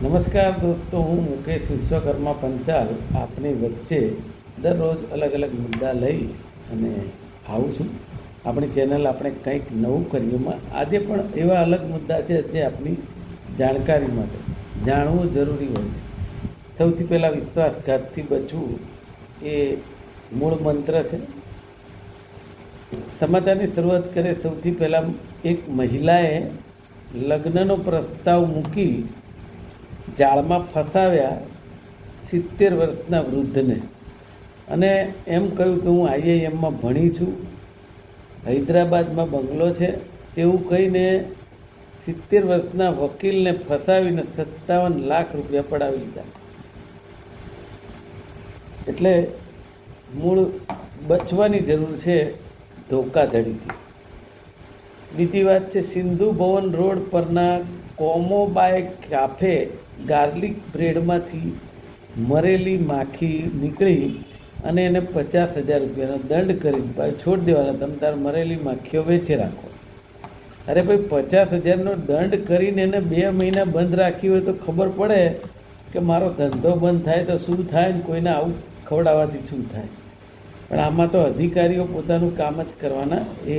નમસ્કાર દોસ્તો, હું મુકેશ વિશ્વકર્મા પંચાલ આપની વચ્ચે દરરોજ અલગ અલગ મુદ્દા લઈ અને આવું છું. આપણી ચેનલ આપણે કંઈક નવું કરીએમાં આજે પણ એવા અલગ મુદ્દા છે જે આપની જાણકારી માટે જાણવું જરૂરી હોય છે. સૌથી પહેલાં વિશ્વાસઘાતથી બચવું એ મૂળ મંત્ર છે. સમાચારની શરૂઆત કરે સૌથી પહેલાં એક મહિલાએ લગ્નનો પ્રસ્તાવ મૂકી જાળમાં ફસાવ્યા 70 વર્ષના વૃદ્ધને અને એમ કહ્યું કે હું IIMમાં ભણી છું, હૈદરાબાદમાં બંગલો છે, તેવું કહીને 70 વર્ષના વકીલને ફસાવીને 57 લાખ રૂપિયા પડાવી લીધા. એટલે મૂળ બચવાની જરૂર છે ધોકાધડીથી. બીજી વાત છે સિંધુ ભવન રોડ પરના કોમોબાય કાફે ગાર્લિક બ્રેડમાંથી મરેલી માખી નીકળી અને એને 50,000 રૂપિયાનો દંડ કરી છોડ દેવાના. તમે તાર મરેલી માખીઓ વેચી રાખો. અરે ભાઈ, 50,000નો દંડ કરીને એને 2 મહિના બંધ રાખી હોય તો ખબર પડે કે મારો ધંધો બંધ થાય તો શું થાય ને કોઈને આવું ખવડાવવાથી શું થાય. પણ આમાં તો અધિકારીઓ પોતાનું કામ જ કરવાના, એ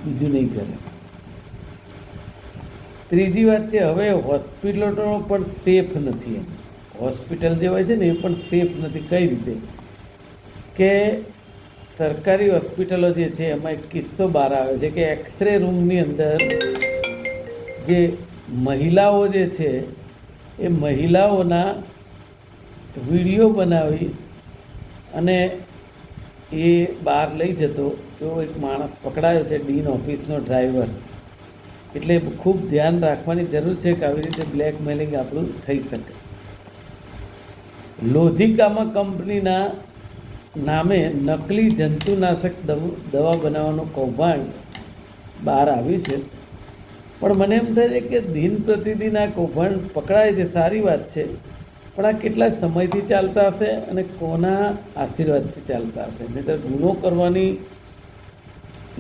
બીજું નહીં કરે. ત્રીજી વાત છે, હવે હોસ્પિટલો પણ સેફ નથી. હોસ્પિટલ જે હોય છે ને એ પણ સેફ નથી. કઈ રીતે કે સરકારી હોસ્પિટલો જે છે એમાં એક કિસ્સો બહાર આવે છે કે એક્સરે રૂમની અંદર જે મહિલાઓ જે છે એ મહિલાઓના વિડીયો બનાવી અને એ બહાર લઈ જતો એવો એક માણસ પકડાયો છે, ડીન ઓફિસનો ડ્રાઈવર. એટલે ખૂબ ધ્યાન રાખવાની જરૂર છે કે આવી રીતે બ્લેકમેલિંગ આપણું થઈ શકે. લોધિકામાં કંપનીના નામે નકલી જંતુનાશક દવા બનાવવાનું કૌભાંડ બહાર આવ્યું છે. પણ મને એમ થાય છે કે દિન પ્રતિદિન આ કૌભાંડ પકડાય છે, સારી વાત છે. પણ આ કેટલા સમયથી ચાલતા હશે અને કોના આશીર્વાદથી ચાલતા હશે? નહીં તો ગુનો કરવાની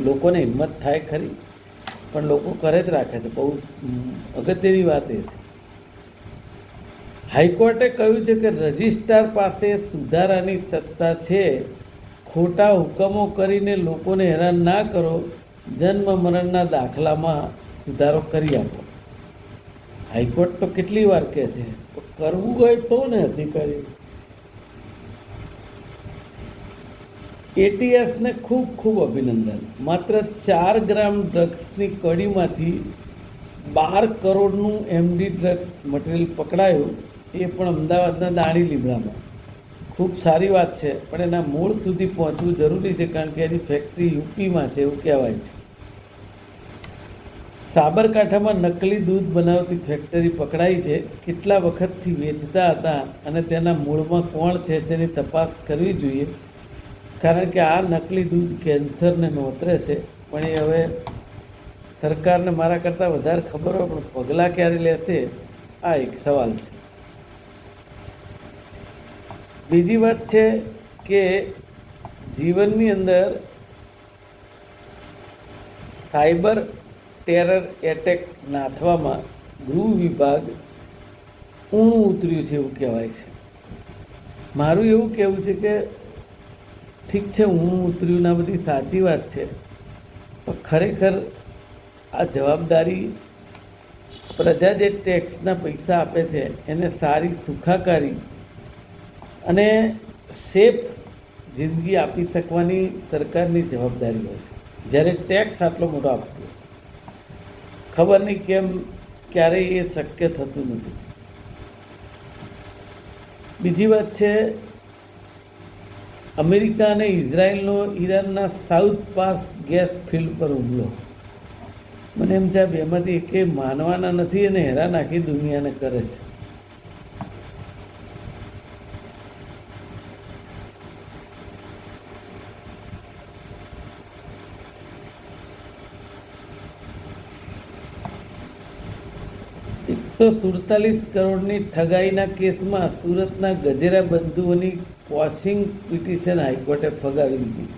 લોકોને હિંમત થાય ખરી, પણ લોકો કરે જ રાખે છે. બહુ અગત્યની વાત એ છે. હાઈકોર્ટે કહ્યું છે કે રજિસ્ટ્રાર પાસે સુધારાની સત્તા છે. ખોટા હુકમો કરીને લોકોને હેરાન ના કરો, જન્મ મરણના દાખલામાં સુધારો કરી આપો. હાઈકોર્ટ તો કેટલી વાર કહે છે, કરવું હોય તો ને અધિકારી. ATSને ખૂબ ખૂબ અભિનંદન. માત્ર 4 ગ્રામ ડ્રગ્સની કડીમાંથી 12 કરોડનું MD ડ્રગ્સ મટીરિયલ પકડાયું, એ પણ અમદાવાદના દાણી લીમડામાં. ખૂબ સારી વાત છે, પણ એના મૂળ સુધી પહોંચવું જરૂરી છે, કારણ કે એની ફેક્ટરી UPમાં છે એવું કહેવાય છે. સાબરકાંઠામાં નકલી દૂધ બનાવતી ફેક્ટરી પકડાઈ છે. કેટલા વખતથી વેચતા હતા અને તેના મૂળમાં કોણ છે તેની તપાસ કરવી જોઈએ, કારણ કે આ નકલી દૂધ કેન્સરને નોતરે છે. પણ એ હવે સરકારને મારા કરતાં વધારે ખબર હોય, પણ પગલાં ક્યારે લેશે આ એક સવાલ છે. બીજી વાત છે કે જીવનની અંદર સાયબર ટેરર એટેક નાથવામાં ગૃહ વિભાગ ઊણું ઉતર્યું છે એવું કહેવાય છે. મારું એવું કહેવું છે કે ઠીક છે, ઊણું ઉતર્યું ના બધી સાચી વાત છે, પણ ખરેખર આ જવાબદારી પ્રજા જે ટેક્સના પૈસા આપે છે એને સારી સુખાકારી અને સેફ જિંદગી આપી શકવાની સરકારની જવાબદારી હોય છે. જ્યારે ટેક્સ આટલો મોટો આપવો, ખબર નહીં કેમ ક્યારેય એ શક્ય થતું નથી. બીજી વાત છે, અમેરિકા અને ઇઝરાયલનો ઈરાનના સાઉથ પાસ ગેસ ફિલ્ડ પર હુમલો. મને એમ છે બેમાંથી એકે માનવાના નથી અને હેરાન આખી દુનિયાને કરે છે. ₹147 કરોડની ઠગાઈના કેસમાં સુરતના ગજેરા બંધુઓની ક્વોશિંગ પિટિશન હાઈકોર્ટે ફગાવી દીધી.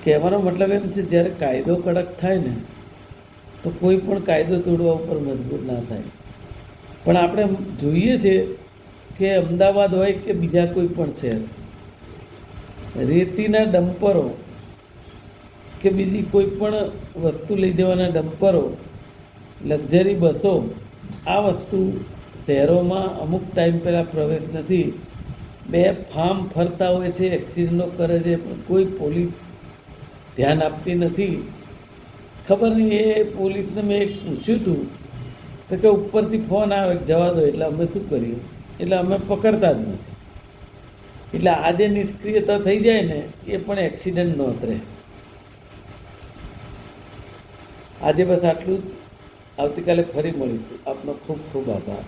કહેવાનો મતલબ એમ છે, જ્યારે કાયદો કડક થાય ને તો કોઈ પણ કાયદો તોડવા ઉપર મજબૂર ના થાય. પણ આપણે જોઈએ છે કે અમદાવાદ હોય કે બીજા કોઈ પણ શહેર, રેતીના ડમ્પરો કે બીજી કોઈ પણ વસ્તુ લઈ જવાના ડમ્પરો, લક્ઝરી બસો, આ વસ્તુ શહેરોમાં અમુક ટાઈમ પહેલાં પ્રવેશ નથી. બે ફાર્મ ફરતા હોય છે, એક્સિડન્ટો કરે છે, પણ કોઈ પોલીસ ધ્યાન આપતી નથી. ખબર નહીં, એ પોલીસને મેં એક પૂછ્યું હતું તો કે ઉપરથી ફોન આવે જવા દો, એટલે અમે શું કરીએ, એટલે અમે પકડતા જ નથી. એટલે આ જે નિષ્ક્રિયતા થઈ જાય ને એ પણ એક્સિડન્ટ નોંધે. આજે બસ આટલું જ. આવતીકાલે ફરી મળીશું. આપનો ખૂબ ખૂબ આભાર.